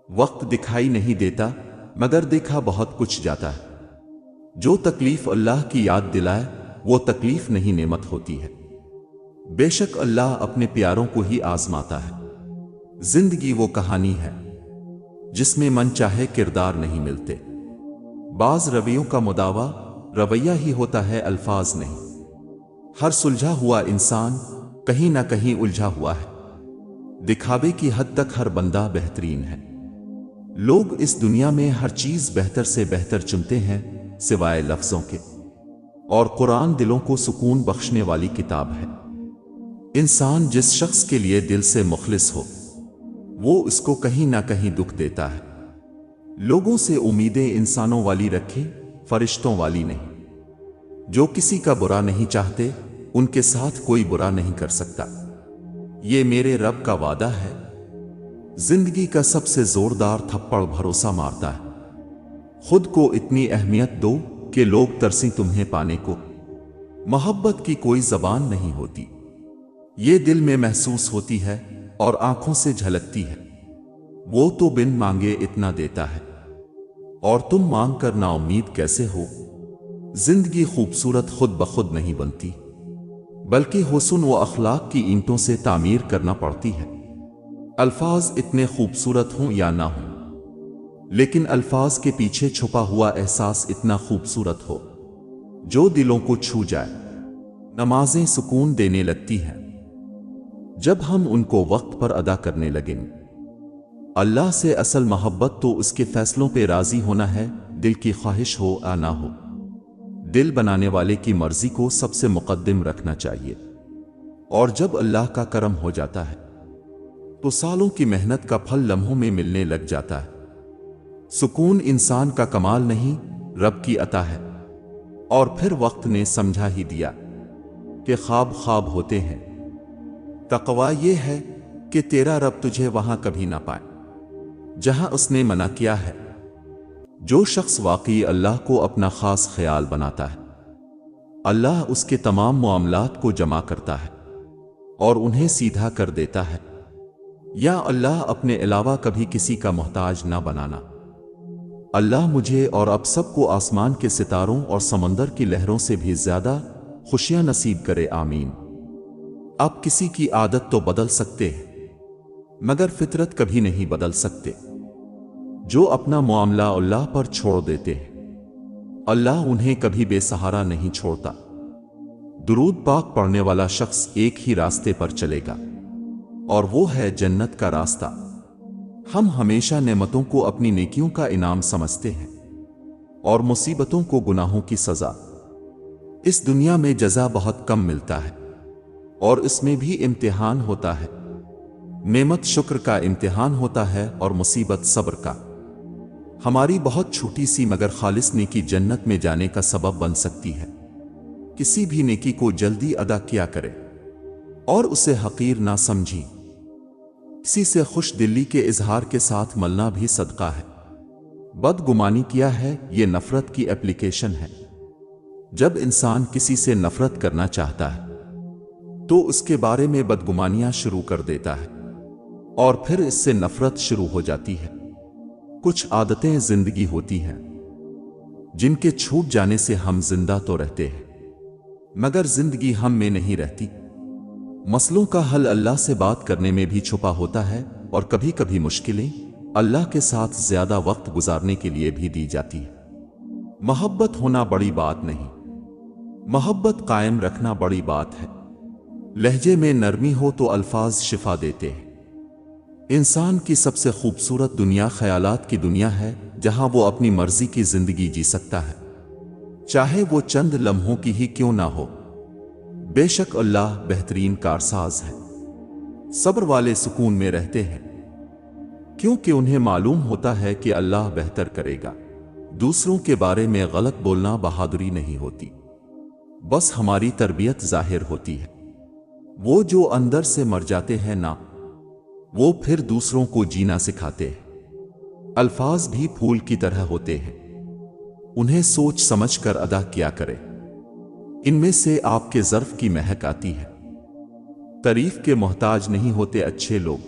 وقت دکھائی نہیں دیتا مگر دیکھا بہت کچھ جاتا ہے۔ جو تکلیف اللہ کی یاد دلائے وہ تکلیف نہیں نعمت ہوتی ہے۔ بے شک اللہ اپنے پیاروں کو ہی آزماتا ہے۔ زندگی وہ کہانی ہے جس میں من چاہے کردار نہیں ملتے۔ بعض رویوں کا مداوا رویہ ہی ہوتا ہے، الفاظ نہیں۔ ہر سلجھا ہوا انسان کہیں نہ کہیں الجھا ہوا ہے۔ دکھاوے کی حد تک ہر بندہ بہترین ہے۔ لوگ اس دنیا میں ہر چیز بہتر سے بہتر چنتے ہیں سوائے لفظوں کے، اور قرآن دلوں کو سکون بخشنے والی کتاب ہے۔ انسان جس شخص کے لیے دل سے مخلص ہو وہ اس کو کہیں نہ کہیں دکھ دیتا ہے۔ لوگوں سے امیدیں انسانوں والی رکھے، فرشتوں والی نہیں۔ جو کسی کا برا نہیں چاہتے ان کے ساتھ کوئی برا نہیں کر سکتا۔ یہ میرے رب کا وعدہ ہے۔ زندگی کا سب سے زوردار تھپڑ بھروسہ مارتا ہے۔ خود کو اتنی اہمیت دو کہ لوگ ترسیں تمہیں پانے کو۔ محبت کی کوئی زبان نہیں ہوتی، یہ دل میں محسوس ہوتی ہے اور آنکھوں سے جھلکتی ہے۔ وہ تو بن مانگے اتنا دیتا ہے، اور تم مانگ کر نا امید کیسے ہو؟ زندگی خوبصورت خود بخود نہیں بنتی، بلکہ حسن و اخلاق کی اینٹوں سے تعمیر کرنا پڑتی ہے۔ الفاظ اتنے خوبصورت ہوں یا نہ ہوں، لیکن الفاظ کے پیچھے چھپا ہوا احساس اتنا خوبصورت ہو جو دلوں کو چھو جائے۔ نمازیں سکون دینے لگتی ہیں جب ہم ان کو وقت پر ادا کرنے لگیں۔ اللہ سے اصل محبت تو اس کے فیصلوں پہ راضی ہونا ہے، دل کی خواہش ہو یا نہ ہو۔ دل بنانے والے کی مرضی کو سب سے مقدم رکھنا چاہیے، اور جب اللہ کا کرم ہو جاتا ہے تو سالوں کی محنت کا پھل لمحوں میں ملنے لگ جاتا ہے۔ سکون انسان کا کمال نہیں، رب کی عطا ہے۔ اور پھر وقت نے سمجھا ہی دیا کہ خواب خواب ہوتے ہیں۔ تقوی یہ ہے کہ تیرا رب تجھے وہاں کبھی نہ پائے جہاں اس نے منع کیا ہے۔ جو شخص واقعی اللہ کو اپنا خاص خیال بناتا ہے، اللہ اس کے تمام معاملات کو جمع کرتا ہے اور انہیں سیدھا کر دیتا ہے۔ یا اللہ اپنے علاوہ کبھی کسی کا محتاج نہ بنانا۔ اللہ مجھے اور اب سب کو آسمان کے ستاروں اور سمندر کی لہروں سے بھی زیادہ خوشیاں نصیب کرے، آمین۔ آپ کسی کی عادت تو بدل سکتے ہیں مگر فطرت کبھی نہیں بدل سکتے۔ جو اپنا معاملہ اللہ پر چھوڑ دیتے ہیں اللہ انہیں کبھی بے سہارا نہیں چھوڑتا۔ درود پاک پڑھنے والا شخص ایک ہی راستے پر چلے گا، اور وہ ہے جنت کا راستہ۔ ہم ہمیشہ نعمتوں کو اپنی نیکیوں کا انعام سمجھتے ہیں اور مصیبتوں کو گناہوں کی سزا۔ اس دنیا میں جزا بہت کم ملتا ہے اور اس میں بھی امتحان ہوتا ہے۔ نعمت شکر کا امتحان ہوتا ہے اور مصیبت صبر کا۔ ہماری بہت چھوٹی سی مگر خالص نیکی جنت میں جانے کا سبب بن سکتی ہے۔ کسی بھی نیکی کو جلدی ادا کیا کرے اور اسے حقیر نہ سمجھی۔ کسی سے خوش دلی کے اظہار کے ساتھ ملنا بھی صدقہ ہے۔ بدگمانی کیا ہے یہ نفرت کی اپلیکیشن ہے۔ جب انسان کسی سے نفرت کرنا چاہتا ہے تو اس کے بارے میں بدگمانیاں شروع کر دیتا ہے اور پھر اس سے نفرت شروع ہو جاتی ہے۔ کچھ عادتیں زندگی ہوتی ہیں جن کے چھوٹ جانے سے ہم زندہ تو رہتے ہیں مگر زندگی ہم میں نہیں رہتی۔ مسئلوں کا حل اللہ سے بات کرنے میں بھی چھپا ہوتا ہے، اور کبھی کبھی مشکلیں اللہ کے ساتھ زیادہ وقت گزارنے کے لیے بھی دی جاتی ہے۔ محبت ہونا بڑی بات نہیں، محبت قائم رکھنا بڑی بات ہے۔ لہجے میں نرمی ہو تو الفاظ شفا دیتے ہیں۔ انسان کی سب سے خوبصورت دنیا خیالات کی دنیا ہے، جہاں وہ اپنی مرضی کی زندگی جی سکتا ہے، چاہے وہ چند لمحوں کی ہی کیوں نہ ہو۔ بے شک اللہ بہترین کارساز ہے۔ صبر والے سکون میں رہتے ہیں کیونکہ انہیں معلوم ہوتا ہے کہ اللہ بہتر کرے گا۔ دوسروں کے بارے میں غلط بولنا بہادری نہیں ہوتی، بس ہماری تربیت ظاہر ہوتی ہے۔ وہ جو اندر سے مر جاتے ہیں نا، وہ پھر دوسروں کو جینا سکھاتے ہیں۔ الفاظ بھی پھول کی طرح ہوتے ہیں، انہیں سوچ سمجھ کر ادا کیا کرے، ان میں سے آپ کے ظرف کی مہک آتی ہے۔ تعریف کے محتاج نہیں ہوتے اچھے لوگ،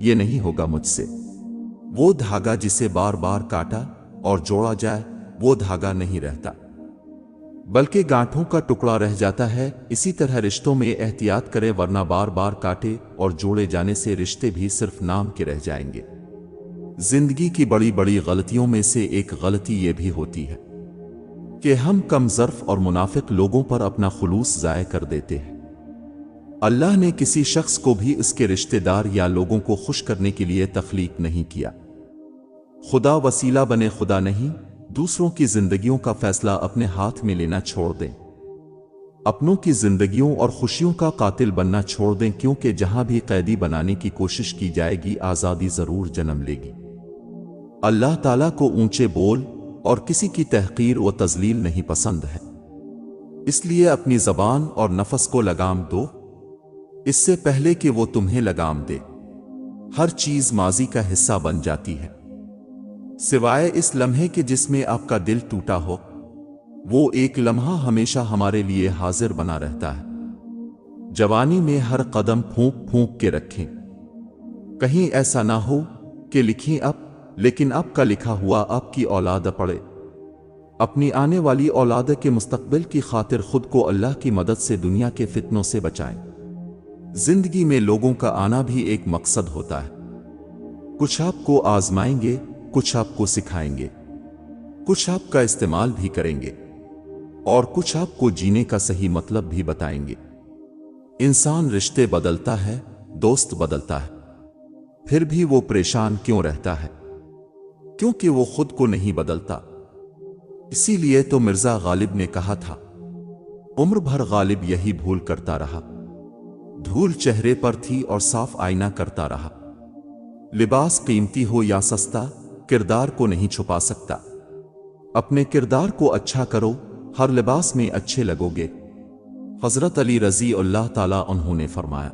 یہ نہیں ہوگا مجھ سے۔ وہ دھاگا جسے بار بار کاٹا اور جوڑا جائے وہ دھاگا نہیں رہتا، بلکہ گانٹھوں کا ٹکڑا رہ جاتا ہے۔ اسی طرح رشتوں میں احتیاط کریں، ورنہ بار بار کاٹے اور جوڑے جانے سے رشتے بھی صرف نام کے رہ جائیں گے۔ زندگی کی بڑی بڑی غلطیوں میں سے ایک غلطی یہ بھی ہوتی ہے کہ ہم کم ظرف اور منافق لوگوں پر اپنا خلوص ضائع کر دیتے ہیں۔ اللہ نے کسی شخص کو بھی اس کے رشتہ دار یا لوگوں کو خوش کرنے کے لیے تخلیق نہیں کیا۔ خدا وسیلہ بنے، خدا نہیں۔ دوسروں کی زندگیوں کا فیصلہ اپنے ہاتھ میں لینا چھوڑ دیں، اپنوں کی زندگیوں اور خوشیوں کا قاتل بننا چھوڑ دیں، کیونکہ جہاں بھی قیدی بنانے کی کوشش کی جائے گی آزادی ضرور جنم لے گی۔ اللہ تعالیٰ کو اونچے بول اور کسی کی تحقیر و تذلیل نہیں پسند ہے، اس لیے اپنی زبان اور نفس کو لگام دو اس سے پہلے کہ وہ تمہیں لگام دے۔ ہر چیز ماضی کا حصہ بن جاتی ہے سوائے اس لمحے کے جس میں آپ کا دل ٹوٹا ہو۔ وہ ایک لمحہ ہمیشہ ہمارے لیے حاضر بنا رہتا ہے۔ جوانی میں ہر قدم پھونک پھونک کے رکھیں، کہیں ایسا نہ ہو کہ لکھیں اب لیکن اب کا لکھا ہوا آپ کی اولاد پڑھے۔ اپنی آنے والی اولاد کے مستقبل کی خاطر خود کو اللہ کی مدد سے دنیا کے فتنوں سے بچائیں۔ زندگی میں لوگوں کا آنا بھی ایک مقصد ہوتا ہے، کچھ آپ کو آزمائیں گے، کچھ آپ کو سکھائیں گے، کچھ آپ کا استعمال بھی کریں گے اور کچھ آپ کو جینے کا صحیح مطلب بھی بتائیں گے۔ انسان رشتے بدلتا ہے، دوست بدلتا ہے، پھر بھی وہ پریشان کیوں رہتا ہے؟ کیونکہ وہ خود کو نہیں بدلتا۔ اسی لیے تو مرزا غالب نے کہا تھا، عمر بھر غالب یہی بھول کرتا رہا، دھول چہرے پر تھی اور صاف آئینہ کرتا رہا۔ لباس قیمتی ہو یا سستا، کردار کو نہیں چھپا سکتا۔ اپنے کردار کو اچھا کرو، ہر لباس میں اچھے لگو گے۔ حضرت علی رضی اللہ تعالیٰ عنہ نے فرمایا،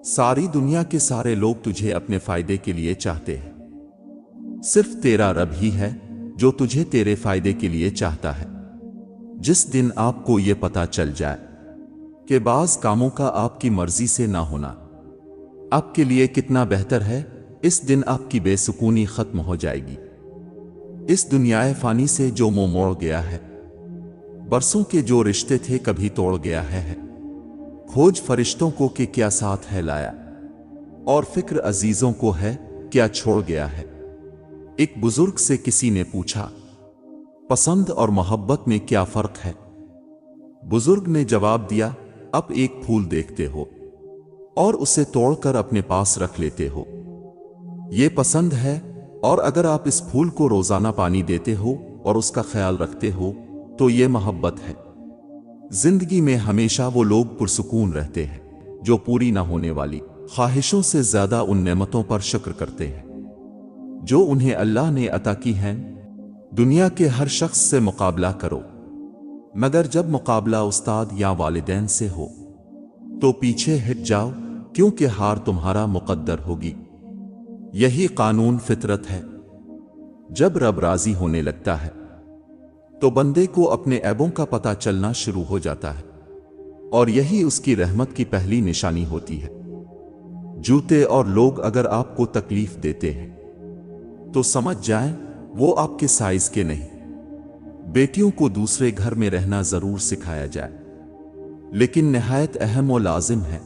ساری دنیا کے سارے لوگ تجھے اپنے فائدے کے لیے چاہتے ہیں، صرف تیرا رب ہی ہے جو تجھے تیرے فائدے کے لیے چاہتا ہے۔ جس دن آپ کو یہ پتہ چل جائے کہ بعض کاموں کا آپ کی مرضی سے نہ ہونا آپ کے لیے کتنا بہتر ہے، اس دن آپ کی بے سکونی ختم ہو جائے گی۔ اس دنیائے فانی سے جو منہ موڑ گیا ہے، برسوں کے جو رشتے تھے کبھی توڑ گیا ہے، کھوج فرشتوں کو کہ کیا ساتھ ہے لایا، اور فکر عزیزوں کو ہے کیا چھوڑ گیا ہے۔ ایک بزرگ سے کسی نے پوچھا، پسند اور محبت میں کیا فرق ہے؟ بزرگ نے جواب دیا، اب ایک پھول دیکھتے ہو اور اسے توڑ کر اپنے پاس رکھ لیتے ہو، یہ پسند ہے، اور اگر آپ اس پھول کو روزانہ پانی دیتے ہو اور اس کا خیال رکھتے ہو تو یہ محبت ہے۔ زندگی میں ہمیشہ وہ لوگ پرسکون رہتے ہیں جو پوری نہ ہونے والی خواہشوں سے زیادہ ان نعمتوں پر شکر کرتے ہیں جو انہیں اللہ نے عطا کی ہیں۔ دنیا کے ہر شخص سے مقابلہ کرو، مگر جب مقابلہ استاد یا والدین سے ہو تو پیچھے ہٹ جاؤ، کیونکہ ہار تمہارا مقدر ہوگی۔ یہی قانون فطرت ہے۔ جب رب راضی ہونے لگتا ہے تو بندے کو اپنے عیبوں کا پتہ چلنا شروع ہو جاتا ہے، اور یہی اس کی رحمت کی پہلی نشانی ہوتی ہے۔ جوتے اور لوگ اگر آپ کو تکلیف دیتے ہیں تو سمجھ جائیں وہ آپ کے سائز کے نہیں۔ بیٹیوں کو دوسرے گھر میں رہنا ضرور سکھایا جائے، لیکن نہایت اہم و لازم ہے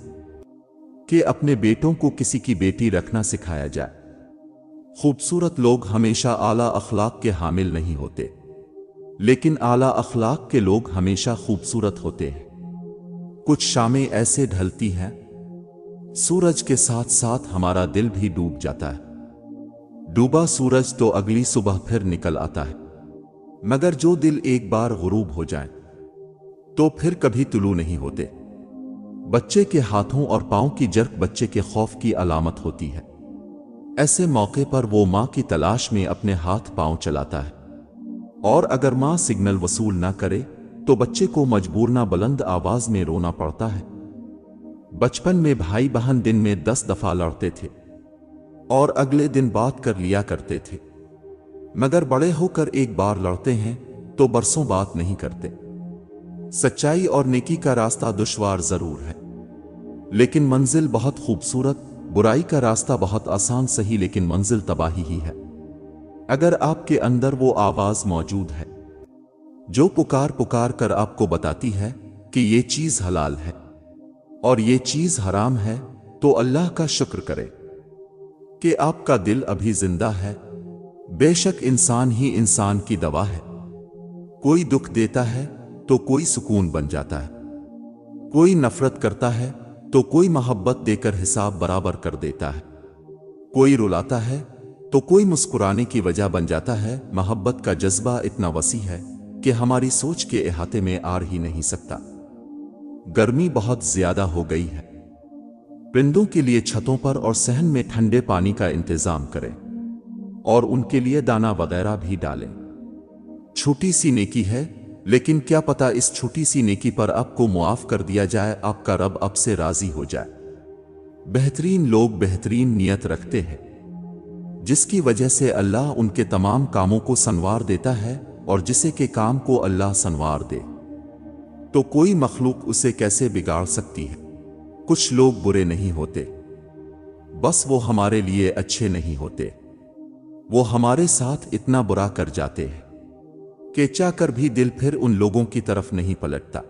کہ اپنے بیٹوں کو کسی کی بیٹی رکھنا سکھایا جائے۔ خوبصورت لوگ ہمیشہ اعلیٰ اخلاق کے حامل نہیں ہوتے، لیکن اعلیٰ اخلاق کے لوگ ہمیشہ خوبصورت ہوتے ہیں۔ کچھ شامیں ایسے ڈھلتی ہیں، سورج کے ساتھ ساتھ ہمارا دل بھی ڈوب جاتا ہے۔ ڈوبا سورج تو اگلی صبح پھر نکل آتا ہے، مگر جو دل ایک بار غروب ہو جائیں تو پھر کبھی طلوع نہیں ہوتے۔ بچے کے ہاتھوں اور پاؤں کی جرک بچے کے خوف کی علامت ہوتی ہے۔ ایسے موقع پر وہ ماں کی تلاش میں اپنے ہاتھ پاؤں چلاتا ہے، اور اگر ماں سگنل وصول نہ کرے تو بچے کو مجبورنہ بلند آواز میں رونا پڑتا ہے۔ بچپن میں بھائی بہن دن میں 10 دفعہ لڑتے تھے اور اگلے دن بات کر لیا کرتے تھے، مگر بڑے ہو کر ایک بار لڑتے ہیں تو برسوں بات نہیں کرتے۔ سچائی اور نیکی کا راستہ دشوار ضرور ہے، لیکن منزل بہت خوبصورت برائی کا راستہ بہت آسان سہی لیکن منزل تباہی ہی ہے۔ اگر آپ کے اندر وہ آواز موجود ہے جو پکار پکار کر آپ کو بتاتی ہے کہ یہ چیز حلال ہے اور یہ چیز حرام ہے، تو اللہ کا شکر کرے کہ آپ کا دل ابھی زندہ ہے۔ بے شک انسان ہی انسان کی دوا ہے۔ کوئی دکھ دیتا ہے تو کوئی سکون بن جاتا ہے، کوئی نفرت کرتا ہے تو کوئی محبت دے کر حساب برابر کر دیتا ہے، کوئی رلاتا ہے تو کوئی مسکرانے کی وجہ بن جاتا ہے۔ محبت کا جذبہ اتنا وسیع ہے کہ ہماری سوچ کے احاطے میں آ ہی نہیں سکتا۔ گرمی بہت زیادہ ہو گئی ہے۔ پرندوں کے لیے چھتوں پر اور صحن میں ٹھنڈے پانی کا انتظام کریں اور ان کے لیے دانا وغیرہ بھی ڈالیں۔ چھوٹی سی نیکی ہے، لیکن کیا پتا اس چھوٹی سی نیکی پر آپ کو معاف کر دیا جائے، آپ کا رب آپ سے راضی ہو جائے۔ بہترین لوگ بہترین نیت رکھتے ہیں، جس کی وجہ سے اللہ ان کے تمام کاموں کو سنوار دیتا ہے، اور جسے کے کام کو اللہ سنوار دے تو کوئی مخلوق اسے کیسے بگاڑ سکتی ہے۔ کچھ لوگ برے نہیں ہوتے، بس وہ ہمارے لیے اچھے نہیں ہوتے۔ وہ ہمارے ساتھ اتنا برا کر جاتے ہیں کہ چاہ کر بھی دل پھر ان لوگوں کی طرف نہیں پلٹتا۔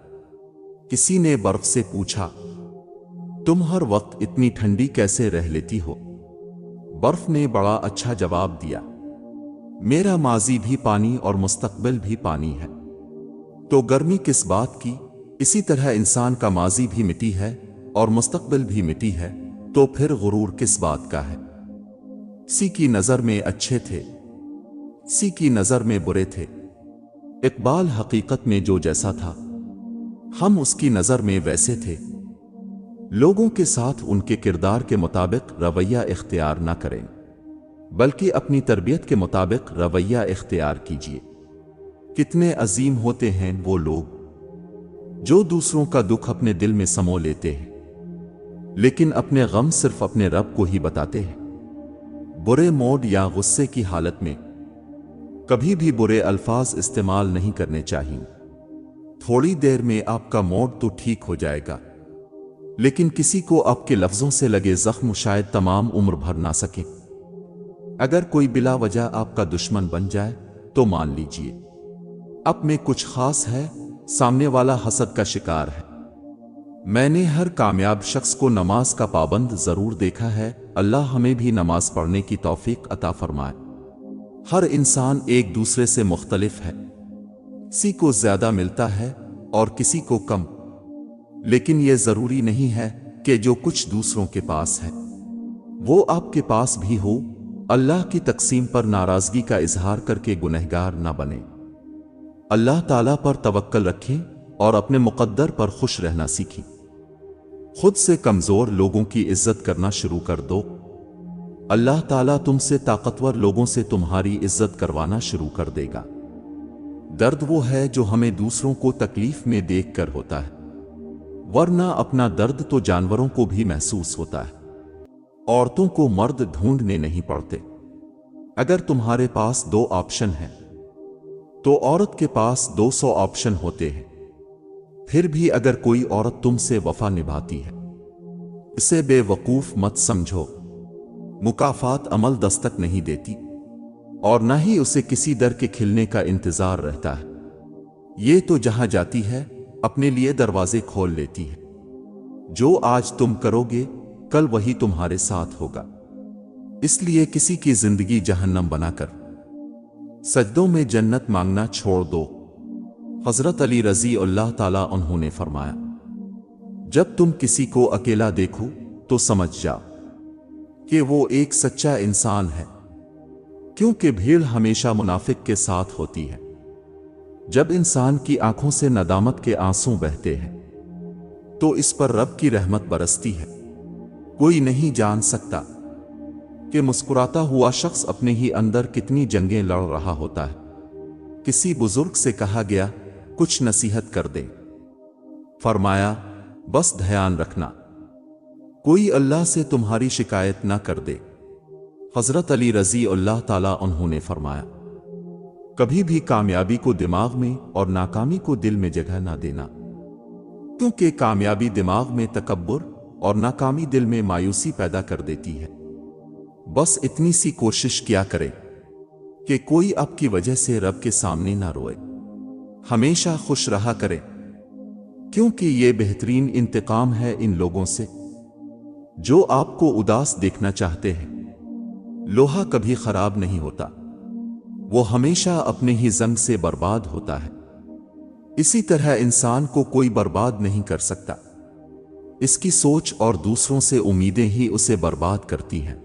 کسی نے برف سے پوچھا، تم ہر وقت اتنی ٹھنڈی کیسے رہ لیتی ہو؟ برف نے بڑا اچھا جواب دیا، میرا ماضی بھی پانی اور مستقبل بھی پانی ہے، تو گرمی کس بات کی؟ اسی طرح انسان کا ماضی بھی مٹی ہے اور مستقبل بھی مٹی ہے، تو پھر غرور کس بات کا ہے؟ کسی کی نظر میں اچھے تھے، کسی کی نظر میں برے تھے۔ اقبال حقیقت میں جو جیسا تھا ہم اس کی نظر میں ویسے تھے۔ لوگوں کے ساتھ ان کے کردار کے مطابق رویہ اختیار نہ کریں، بلکہ اپنی تربیت کے مطابق رویہ اختیار کیجیے۔ کتنے عظیم ہوتے ہیں وہ لوگ جو دوسروں کا دکھ اپنے دل میں سمو لیتے ہیں، لیکن اپنے غم صرف اپنے رب کو ہی بتاتے ہیں۔ برے موڈ یا غصے کی حالت میں کبھی بھی برے الفاظ استعمال نہیں کرنے چاہیے۔ تھوڑی دیر میں آپ کا موڈ تو ٹھیک ہو جائے گا، لیکن کسی کو آپ کے لفظوں سے لگے زخم شاید تمام عمر بھر نہ سکے۔ اگر کوئی بلا وجہ آپ کا دشمن بن جائے تو مان لیجئے آپ میں کچھ خاص ہے، سامنے والا حسد کا شکار ہے۔ میں نے ہر کامیاب شخص کو نماز کا پابند ضرور دیکھا ہے۔ اللہ ہمیں بھی نماز پڑھنے کی توفیق عطا فرمائے۔ ہر انسان ایک دوسرے سے مختلف ہے، کسی کو زیادہ ملتا ہے اور کسی کو کم، لیکن یہ ضروری نہیں ہے کہ جو کچھ دوسروں کے پاس ہے وہ آپ کے پاس بھی ہو۔ اللہ کی تقسیم پر ناراضگی کا اظہار کر کے گنہگار نہ بنے۔ اللہ تعالیٰ پر توکل رکھیں اور اپنے مقدر پر خوش رہنا سیکھیں۔ خود سے کمزور لوگوں کی عزت کرنا شروع کر دو، اللہ تعالیٰ تم سے طاقتور لوگوں سے تمہاری عزت کروانا شروع کر دے گا۔ درد وہ ہے جو ہمیں دوسروں کو تکلیف میں دیکھ کر ہوتا ہے، ورنہ اپنا درد تو جانوروں کو بھی محسوس ہوتا ہے۔ عورتوں کو مرد ڈھونڈنے نہیں پڑتے۔ اگر تمہارے پاس 2 آپشن ہیں تو عورت کے پاس 200 آپشن ہوتے ہیں۔ پھر بھی اگر کوئی عورت تم سے وفا نبھاتی ہے، اسے بے وقوف مت سمجھو۔ مکافات عمل دستک نہیں دیتی اور نہ ہی اسے کسی در کے کھلنے کا انتظار رہتا ہے۔ یہ تو جہاں جاتی ہے اپنے لیے دروازے کھول لیتی ہے۔ جو آج تم کرو گے کل وہی تمہارے ساتھ ہوگا، اس لیے کسی کی زندگی جہنم بنا کر سجدوں میں جنت مانگنا چھوڑ دو۔ حضرت علی رضی اللہ تعالیٰ عنہ نے فرمایا، جب تم کسی کو اکیلا دیکھو تو سمجھ جاؤ کہ وہ ایک سچا انسان ہے، کیونکہ بھیڑ ہمیشہ منافق کے ساتھ ہوتی ہے۔ جب انسان کی آنکھوں سے ندامت کے آنسو بہتے ہیں تو اس پر رب کی رحمت برستی ہے۔ کوئی نہیں جان سکتا کہ مسکراتا ہوا شخص اپنے ہی اندر کتنی جنگیں لڑ رہا ہوتا ہے۔ کسی بزرگ سے کہا گیا، کچھ نصیحت کر دے۔ فرمایا، بس دھیان رکھنا کوئی اللہ سے تمہاری شکایت نہ کر دے۔ حضرت علی رضی اللہ تعالیٰ عنہ نے فرمایا، کبھی بھی کامیابی کو دماغ میں اور ناکامی کو دل میں جگہ نہ دینا، کیونکہ کامیابی دماغ میں تکبر اور ناکامی دل میں مایوسی پیدا کر دیتی ہے۔ بس اتنی سی کوشش کیا کرے کہ کوئی آپ کی وجہ سے رب کے سامنے نہ روئے، ہمیشہ خوش رہا کرے، کیونکہ یہ بہترین انتقام ہے ان لوگوں سے جو آپ کو اداس دیکھنا چاہتے ہیں۔ لوہا کبھی خراب نہیں ہوتا، وہ ہمیشہ اپنے ہی زنگ سے برباد ہوتا ہے۔ اسی طرح انسان کو کوئی برباد نہیں کر سکتا، اس کی سوچ اور دوسروں سے امیدیں ہی اسے برباد کرتی ہیں۔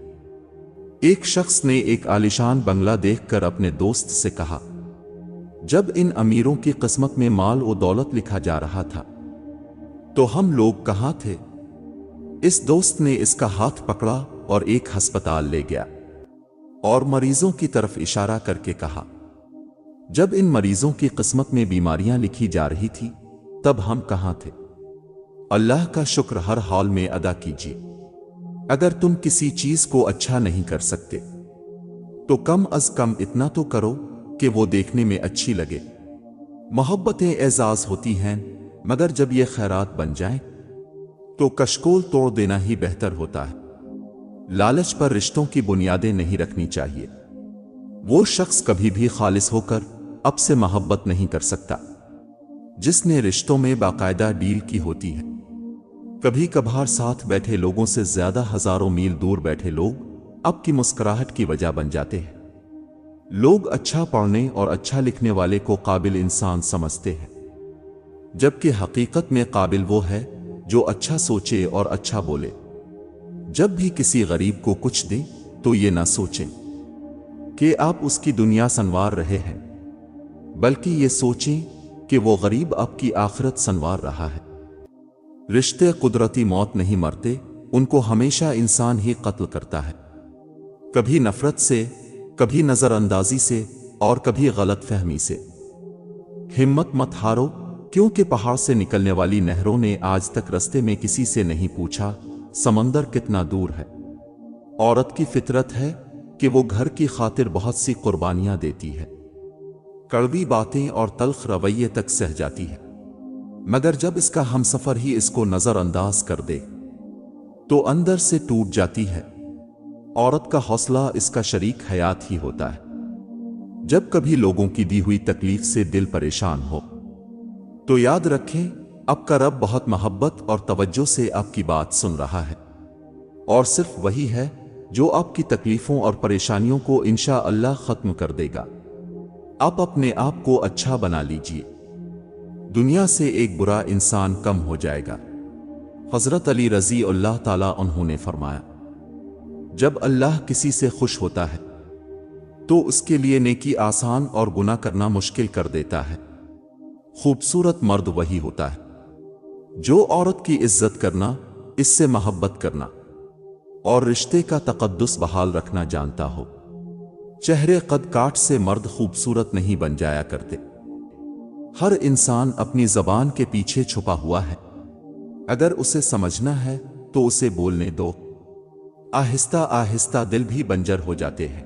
ایک شخص نے ایک عالیشان بنگلہ دیکھ کر اپنے دوست سے کہا، جب ان امیروں کی قسمت میں مال و دولت لکھا جا رہا تھا تو ہم لوگ کہاں تھے؟ اس دوست نے اس کا ہاتھ پکڑا اور ایک ہسپتال لے گیا اور مریضوں کی طرف اشارہ کر کے کہا، جب ان مریضوں کی قسمت میں بیماریاں لکھی جا رہی تھی تب ہم کہاں تھے؟ اللہ کا شکر ہر حال میں ادا کیجیے۔ اگر تم کسی چیز کو اچھا نہیں کر سکتے تو کم از کم اتنا تو کرو کہ وہ دیکھنے میں اچھی لگے۔ محبتیں اعزاز ہوتی ہیں، مگر جب یہ خیرات بن جائیں تو کشکول توڑ دینا ہی بہتر ہوتا ہے۔ لالچ پر رشتوں کی بنیادیں نہیں رکھنی چاہیے۔ وہ شخص کبھی بھی خالص ہو کر اب سے محبت نہیں کر سکتا جس نے رشتوں میں باقاعدہ ڈیل کی ہوتی ہے۔ کبھی کبھار ساتھ بیٹھے لوگوں سے زیادہ ہزاروں میل دور بیٹھے لوگ اب کی مسکراہٹ کی وجہ بن جاتے ہیں۔ لوگ اچھا پڑھنے اور اچھا لکھنے والے کو قابل انسان سمجھتے ہیں، جبکہ حقیقت میں قابل وہ ہے جو اچھا سوچے اور اچھا بولے۔ جب بھی کسی غریب کو کچھ دیں تو یہ نہ سوچیں کہ آپ اس کی دنیا سنوار رہے ہیں، بلکہ یہ سوچیں کہ وہ غریب آپ کی آخرت سنوار رہا ہے۔ رشتے قدرتی موت نہیں مرتے، ان کو ہمیشہ انسان ہی قتل کرتا ہے، کبھی نفرت سے، کبھی نظر اندازی سے اور کبھی غلط فہمی سے۔ ہمت مت ہارو، کیونکہ پہاڑ سے نکلنے والی نہروں نے آج تک رستے میں کسی سے نہیں پوچھا سمندر کتنا دور ہے۔ عورت کی فطرت ہے کہ وہ گھر کی خاطر بہت سی قربانیاں دیتی ہے، کڑوی باتیں اور تلخ رویے تک سہ جاتی ہے، مگر جب اس کا ہمسفر ہی اس کو نظر انداز کر دے تو اندر سے ٹوٹ جاتی ہے۔ عورت کا حوصلہ اس کا شریک حیات ہی ہوتا ہے۔ جب کبھی لوگوں کی دی ہوئی تکلیف سے دل پریشان ہو تو یاد رکھیں آپ کا رب بہت محبت اور توجہ سے آپ کی بات سن رہا ہے، اور صرف وہی ہے جو آپ کی تکلیفوں اور پریشانیوں کو انشاءاللہ ختم کر دے گا۔ آپ اپنے آپ کو اچھا بنا لیجئے، دنیا سے ایک برا انسان کم ہو جائے گا۔ حضرت علی رضی اللہ تعالیٰ عنہ نے فرمایا، جب اللہ کسی سے خوش ہوتا ہے تو اس کے لیے نیکی آسان اور گناہ کرنا مشکل کر دیتا ہے۔ خوبصورت مرد وہی ہوتا ہے جو عورت کی عزت کرنا، اس سے محبت کرنا اور رشتے کا تقدس بحال رکھنا جانتا ہو۔ چہرے قد کاٹ سے مرد خوبصورت نہیں بن جایا کرتے۔ ہر انسان اپنی زبان کے پیچھے چھپا ہوا ہے، اگر اسے سمجھنا ہے تو اسے بولنے دو۔ آہستہ آہستہ دل بھی بنجر ہو جاتے ہیں،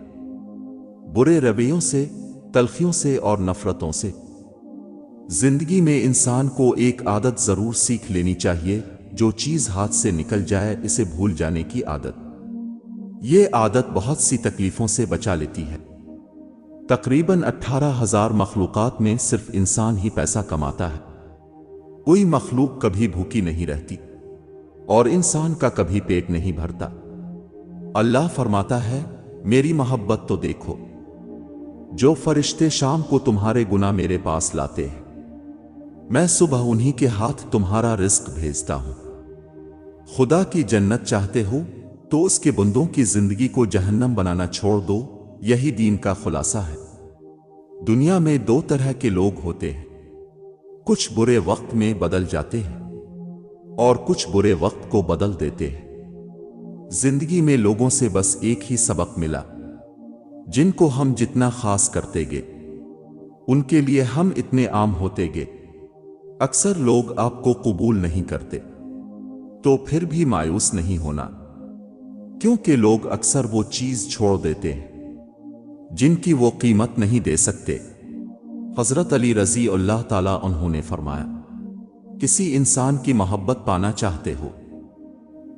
برے رویوں سے، تلخیوں سے اور نفرتوں سے۔ زندگی میں انسان کو ایک عادت ضرور سیکھ لینی چاہیے، جو چیز ہاتھ سے نکل جائے اسے بھول جانے کی عادت۔ یہ عادت بہت سی تکلیفوں سے بچا لیتی ہے۔ تقریباً 18,000 مخلوقات میں صرف انسان ہی پیسہ کماتا ہے۔ کوئی مخلوق کبھی بھوکی نہیں رہتی اور انسان کا کبھی پیٹ نہیں بھرتا۔ اللہ فرماتا ہے، میری محبت تو دیکھو، جو فرشتے شام کو تمہارے گناہ میرے پاس لاتے ہیں، میں صبح انہی کے ہاتھ تمہارا رزق بھیجتا ہوں۔ خدا کی جنت چاہتے ہو تو اس کے بندوں کی زندگی کو جہنم بنانا چھوڑ دو، یہی دین کا خلاصہ ہے۔ دنیا میں دو طرح کے لوگ ہوتے ہیں، کچھ برے وقت میں بدل جاتے ہیں اور کچھ برے وقت کو بدل دیتے ہیں۔ زندگی میں لوگوں سے بس ایک ہی سبق ملا، جن کو ہم جتنا خاص کرتے گے ان کے لیے ہم اتنے عام ہوتے گے۔ اکثر لوگ آپ کو قبول نہیں کرتے تو پھر بھی مایوس نہیں ہونا، کیونکہ لوگ اکثر وہ چیز چھوڑ دیتے ہیں جن کی وہ قیمت نہیں دے سکتے۔ حضرت علی رضی اللہ تعالیٰ عنہ نے فرمایا، کسی انسان کی محبت پانا چاہتے ہو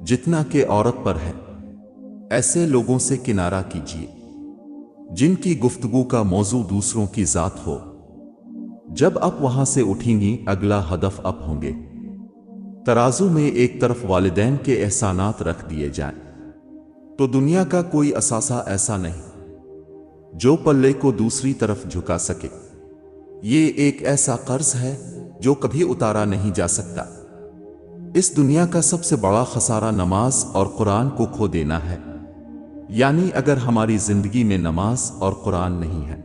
جتنا کہ عورت پر ہے۔ ایسے لوگوں سے کنارہ کیجیے جن کی گفتگو کا موضوع دوسروں کی ذات ہو۔ جب آپ وہاں سے اٹھیں گی اگلا ہدف آپ ہوں گے۔ ترازو میں ایک طرف والدین کے احسانات رکھ دیے جائیں تو دنیا کا کوئی اثاثہ ایسا نہیں جو پلے کو دوسری طرف جھکا سکے۔ یہ ایک ایسا قرض ہے جو کبھی اتارا نہیں جا سکتا۔ اس دنیا کا سب سے بڑا خسارہ نماز اور قرآن کو کھو دینا ہے۔ یعنی اگر ہماری زندگی میں نماز اور قرآن نہیں ہے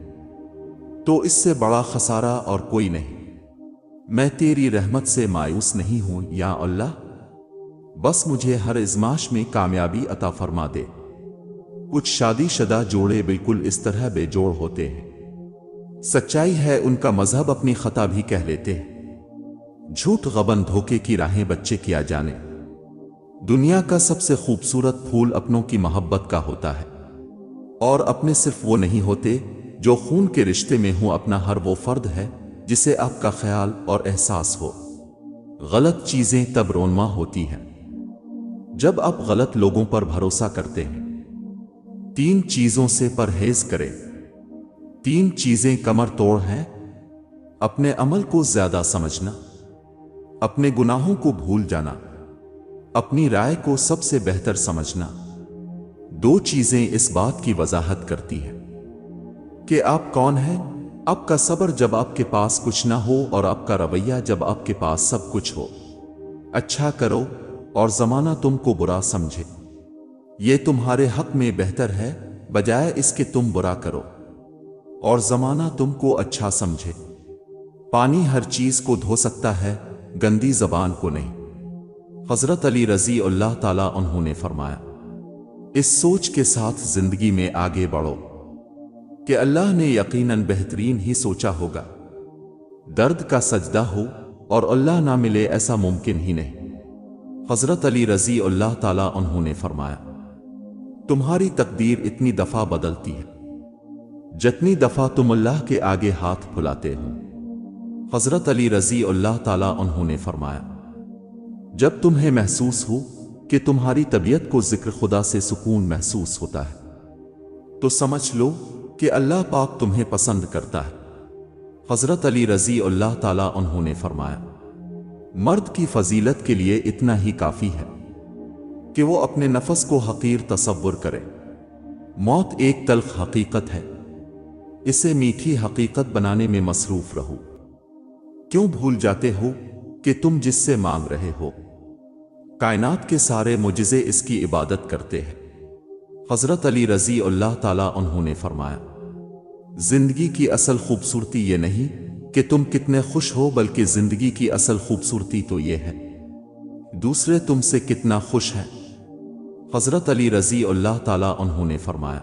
تو اس سے بڑا خسارہ اور کوئی نہیں۔ میں تیری رحمت سے مایوس نہیں ہوں یا اللہ، بس مجھے ہر آزمائش میں کامیابی عطا فرما دے۔ کچھ شادی شدہ جوڑے بالکل اس طرح بے جوڑ ہوتے ہیں۔ سچائی ہے ان کا مذہب اپنی خطا بھی کہہ لیتے ہیں۔ جھوٹ غبن دھوکے کی راہیں بچے کیا جانے۔ دنیا کا سب سے خوبصورت پھول اپنوں کی محبت کا ہوتا ہے، اور اپنے صرف وہ نہیں ہوتے جو خون کے رشتے میں ہوں، اپنا ہر وہ فرد ہے جسے آپ کا خیال اور احساس ہو۔ غلط چیزیں تب رونما ہوتی ہیں جب آپ غلط لوگوں پر بھروسہ کرتے ہیں۔ 3 چیزوں سے پرہیز کریں۔ 3 چیزیں کمر توڑ ہیں: اپنے عمل کو زیادہ سمجھنا، اپنے گناہوں کو بھول جانا، اپنی رائے کو سب سے بہتر سمجھنا۔ 2 چیزیں اس بات کی وضاحت کرتی ہیں کہ آپ کون ہیں: آپ کا صبر جب آپ کے پاس کچھ نہ ہو، اور آپ کا رویہ جب آپ کے پاس سب کچھ ہو۔ اچھا کرو اور زمانہ تم کو برا سمجھے، یہ تمہارے حق میں بہتر ہے بجائے اس کے تم برا کرو اور زمانہ تم کو اچھا سمجھے۔ پانی ہر چیز کو دھو سکتا ہے، گندی زبان کو نہیں۔ حضرت علی رضی اللہ تعالیٰ عنہ نے فرمایا، اس سوچ کے ساتھ زندگی میں آگے بڑھو کہ اللہ نے یقیناً بہترین ہی سوچا ہوگا۔ درد کا سجدہ ہو اور اللہ نہ ملے ایسا ممکن ہی نہیں۔ حضرت علی رضی اللہ تعالیٰ عنہ نے فرمایا، تمہاری تقدیر اتنی دفعہ بدلتی ہے جتنی دفعہ تم اللہ کے آگے ہاتھ پھلاتے ہو۔ حضرت علی رضی اللہ تعالیٰ عنہ نے فرمایا، جب تمہیں محسوس ہو کہ تمہاری طبیعت کو ذکر خدا سے سکون محسوس ہوتا ہے تو سمجھ لو کہ اللہ پاک تمہیں پسند کرتا ہے۔ حضرت علی رضی اللہ تعالیٰ عنہ نے فرمایا، مرد کی فضیلت کے لیے اتنا ہی کافی ہے کہ وہ اپنے نفس کو حقیر تصور کرے۔ موت ایک تلخ حقیقت ہے، اسے میٹھی حقیقت بنانے میں مصروف رہو۔ کیوں بھول جاتے ہو کہ تم جس سے مانگ رہے ہو؟ کائنات کے سارے معجزے اس کی عبادت کرتے ہیں۔ حضرت علی رضی اللہ تعالیٰ عنہ نے فرمایا، زندگی کی اصل خوبصورتی یہ نہیں کہ تم کتنے خوش ہو، بلکہ زندگی کی اصل خوبصورتی تو یہ ہے دوسرے تم سے کتنا خوش ہیں۔ حضرت علی رضی اللہ تعالیٰ عنہ نے فرمایا،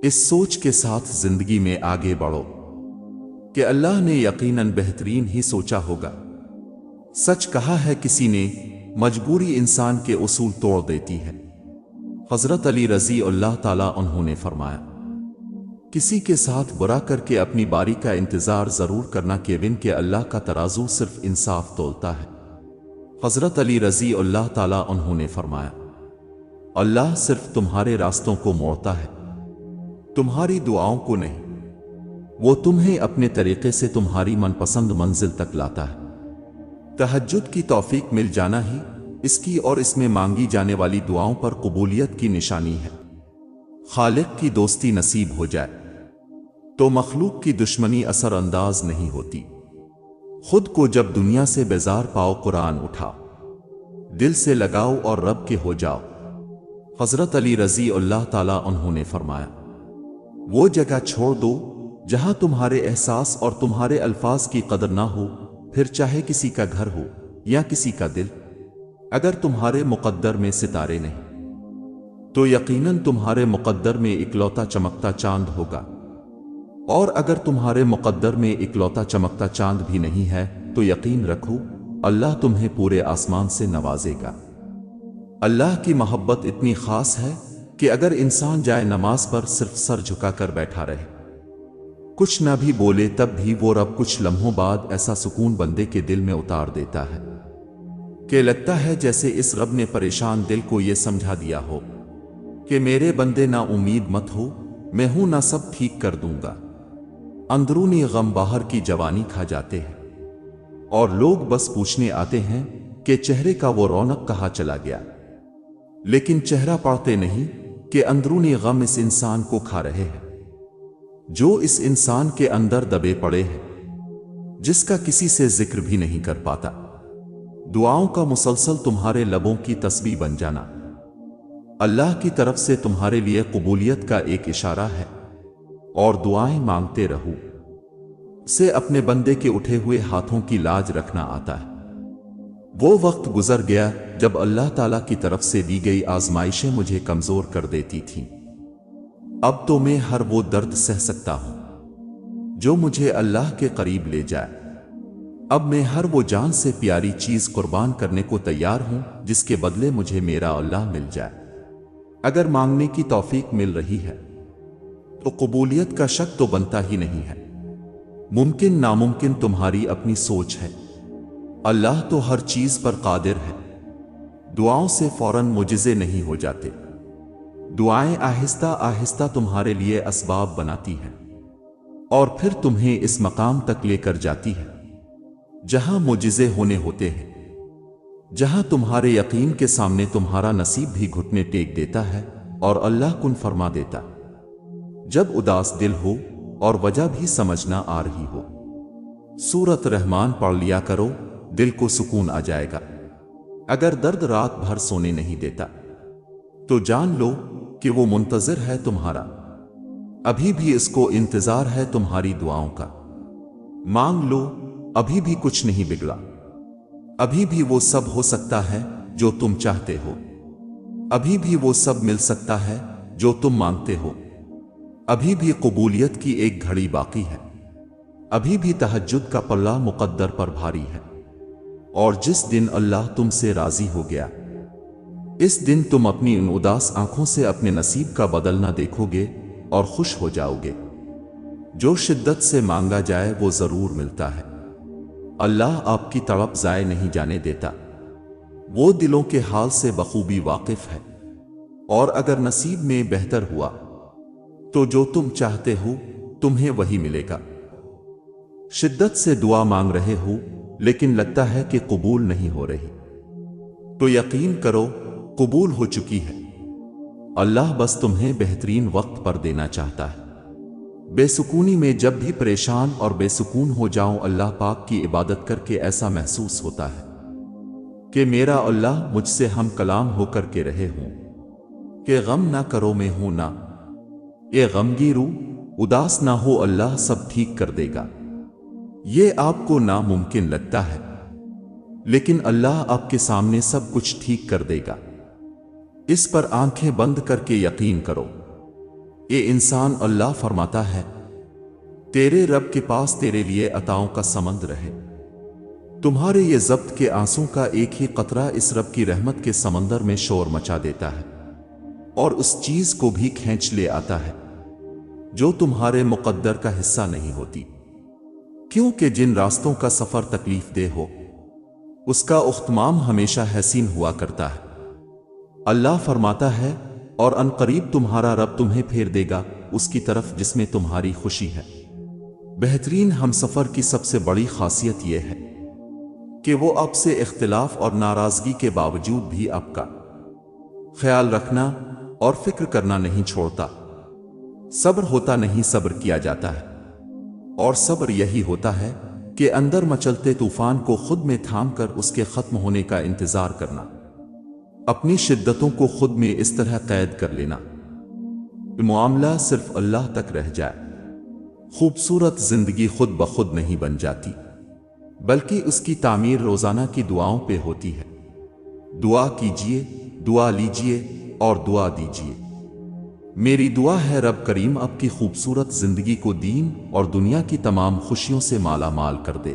اس سوچ کے ساتھ زندگی میں آگے بڑھو کہ اللہ نے یقیناً بہترین ہی سوچا ہوگا۔ سچ کہا ہے کسی نے، مجبوری انسان کے اصول توڑ دیتی ہے۔ حضرت علی رضی اللہ تعالیٰ عنہ نے فرمایا، کسی کے ساتھ برا کر کے اپنی باری کا انتظار ضرور کرنا کہ اللہ کا ترازو صرف انصاف تولتا ہے۔ حضرت علی رضی اللہ تعالیٰ عنہ نے فرمایا، اللہ صرف تمہارے راستوں کو موڑتا ہے، تمہاری دعاؤں کو نہیں۔ وہ تمہیں اپنے طریقے سے تمہاری من پسند منزل تک لاتا ہے۔ تہجد کی توفیق مل جانا ہی اس کی اور اس میں مانگی جانے والی دعاؤں پر قبولیت کی نشانی ہے۔ خالق کی دوستی نصیب ہو جائے تو مخلوق کی دشمنی اثر انداز نہیں ہوتی۔ خود کو جب دنیا سے بیزار پاؤ، قرآن اٹھاؤ، دل سے لگاؤ اور رب کے ہو جاؤ۔ حضرت علی رضی اللہ تعالیٰ عنہ نے فرمایا، وہ جگہ چھوڑ دو جہاں تمہارے احساس اور تمہارے الفاظ کی قدر نہ ہو، پھر چاہے کسی کا گھر ہو یا کسی کا دل۔ اگر تمہارے مقدر میں ستارے نہیں تو یقیناً تمہارے مقدر میں اکلوتا چمکتا چاند ہوگا، اور اگر تمہارے مقدر میں اکلوتا چمکتا چاند بھی نہیں ہے تو یقین رکھو اللہ تمہیں پورے آسمان سے نوازے گا۔ اللہ کی محبت اتنی خاص ہے کہ اگر انسان جائے نماز پر صرف سر جھکا کر بیٹھا رہے، کچھ نہ بھی بولے، تب بھی وہ رب کچھ لمحوں بعد ایسا سکون بندے کے دل میں اتار دیتا ہے کہ لگتا ہے جیسے اس رب نے پریشان دل کو یہ سمجھا دیا ہو کہ میرے بندے نا امید مت ہو، میں ہوں نہ سب ٹھیک کر دوں گا۔ اندرونی غم باہر کی جوانی کھا جاتے ہیں اور لوگ بس پوچھنے آتے ہیں کہ چہرے کا وہ رونق کہاں چلا گیا، لیکن چہرہ پڑھتے نہیں کہ اندرونی غم اس انسان کو کھا رہے ہیں، جو اس انسان کے اندر دبے پڑے ہیں، جس کا کسی سے ذکر بھی نہیں کر پاتا۔ دعاؤں کا مسلسل تمہارے لبوں کی تسبیح بن جانا اللہ کی طرف سے تمہارے لیے قبولیت کا ایک اشارہ ہے، اور دعائیں مانگتے رہو، سے اپنے بندے کے اٹھے ہوئے ہاتھوں کی لاج رکھنا آتا ہے۔ وہ وقت گزر گیا جب اللہ تعالیٰ کی طرف سے دی گئی آزمائشیں مجھے کمزور کر دیتی تھیں۔ اب تو میں ہر وہ درد سہ سکتا ہوں جو مجھے اللہ کے قریب لے جائے۔ اب میں ہر وہ جان سے پیاری چیز قربان کرنے کو تیار ہوں جس کے بدلے مجھے میرا اللہ مل جائے۔ اگر مانگنے کی توفیق مل رہی ہے تو قبولیت کا شک تو بنتا ہی نہیں ہے۔ ممکن ناممکن تمہاری اپنی سوچ ہے، اللہ تو ہر چیز پر قادر ہے۔ دعاؤں سے فوراً معجزے نہیں ہو جاتے، دعائیں آہستہ آہستہ تمہارے لیے اسباب بناتی ہیں، اور پھر تمہیں اس مقام تک لے کر جاتی ہے جہاں معجزے ہونے ہوتے ہیں، جہاں تمہارے یقین کے سامنے تمہارا نصیب بھی گھٹنے ٹیک دیتا ہے اور اللہ کن فرما دیتا۔ جب اداس دل ہو اور وجہ بھی سمجھنا آ رہی ہو، سورۃ رحمان پڑھ لیا کرو، دل کو سکون آ جائے گا۔ اگر درد رات بھر سونے نہیں دیتا تو جان لو کہ وہ منتظر ہے تمہارا، ابھی بھی اس کو انتظار ہے تمہاری دعاؤں کا۔ مانگ لو، ابھی بھی کچھ نہیں بگڑا، ابھی بھی وہ سب ہو سکتا ہے جو تم چاہتے ہو، ابھی بھی وہ سب مل سکتا ہے جو تم مانگتے ہو، ابھی بھی قبولیت کی ایک گھڑی باقی ہے، ابھی بھی تہجد کا پلہ مقدر پر بھاری ہے، اور جس دن اللہ تم سے راضی ہو گیا، اس دن تم اپنی ان اداس آنکھوں سے اپنے نصیب کا بدلنا دیکھو گے اور خوش ہو جاؤ گے۔ جو شدت سے مانگا جائے وہ ضرور ملتا ہے۔ اللہ آپ کی تڑپ ضائع نہیں جانے دیتا، وہ دلوں کے حال سے بخوبی واقف ہے، اور اگر نصیب میں بہتر ہوا تو جو تم چاہتے ہو تمہیں وہی ملے گا۔ شدت سے دعا مانگ رہے ہو لیکن لگتا ہے کہ قبول نہیں ہو رہی، تو یقین کرو قبول ہو چکی ہے۔ اللہ بس تمہیں بہترین وقت پر دینا چاہتا ہے۔ بے سکونی میں جب بھی پریشان اور بے سکون ہو جاؤں، اللہ پاک کی عبادت کر کے ایسا محسوس ہوتا ہے کہ میرا اللہ مجھ سے ہم کلام ہو کر کے رہے ہوں کہ غم نہ کرو میں ہوں نہ، اے غمگیرو اداس نہ ہو، اللہ سب ٹھیک کر دے گا۔ یہ آپ کو ناممکن لگتا ہے، لیکن اللہ آپ کے سامنے سب کچھ ٹھیک کر دے گا۔ اس پر آنکھیں بند کر کے یقین کرو۔ اے انسان، اللہ فرماتا ہے تیرے رب کے پاس تیرے لیے عطاؤں کا سمندر ہے، تمہارے یہ ضبط کے آنسوں کا ایک ہی قطرہ اس رب کی رحمت کے سمندر میں شور مچا دیتا ہے، اور اس چیز کو بھی کھینچ لے آتا ہے جو تمہارے مقدر کا حصہ نہیں ہوتی، کیونکہ جن راستوں کا سفر تکلیف دہ ہو اس کا اختتام ہمیشہ حسین ہوا کرتا ہے۔ اللہ فرماتا ہے اور ان قریب تمہارا رب تمہیں پھیر دے گا اس کی طرف جس میں تمہاری خوشی ہے۔ بہترین ہم سفر کی سب سے بڑی خاصیت یہ ہے کہ وہ آپ سے اختلاف اور ناراضگی کے باوجود بھی آپ کا خیال رکھنا اور فکر کرنا نہیں چھوڑتا۔ صبر ہوتا نہیں، صبر کیا جاتا ہے، اور صبر یہی ہوتا ہے کہ اندر مچلتے طوفان کو خود میں تھام کر اس کے ختم ہونے کا انتظار کرنا، اپنی شدتوں کو خود میں اس طرح قید کر لینا معاملہ صرف اللہ تک رہ جائے۔ خوبصورت زندگی خود بخود نہیں بن جاتی، بلکہ اس کی تعمیر روزانہ کی دعاؤں پہ ہوتی ہے۔ دعا کیجئے، دعا لیجئے اور دعا دیجئے۔ میری دعا ہے رب کریم آپ کی خوبصورت زندگی کو دین اور دنیا کی تمام خوشیوں سے مالا مال کر دے۔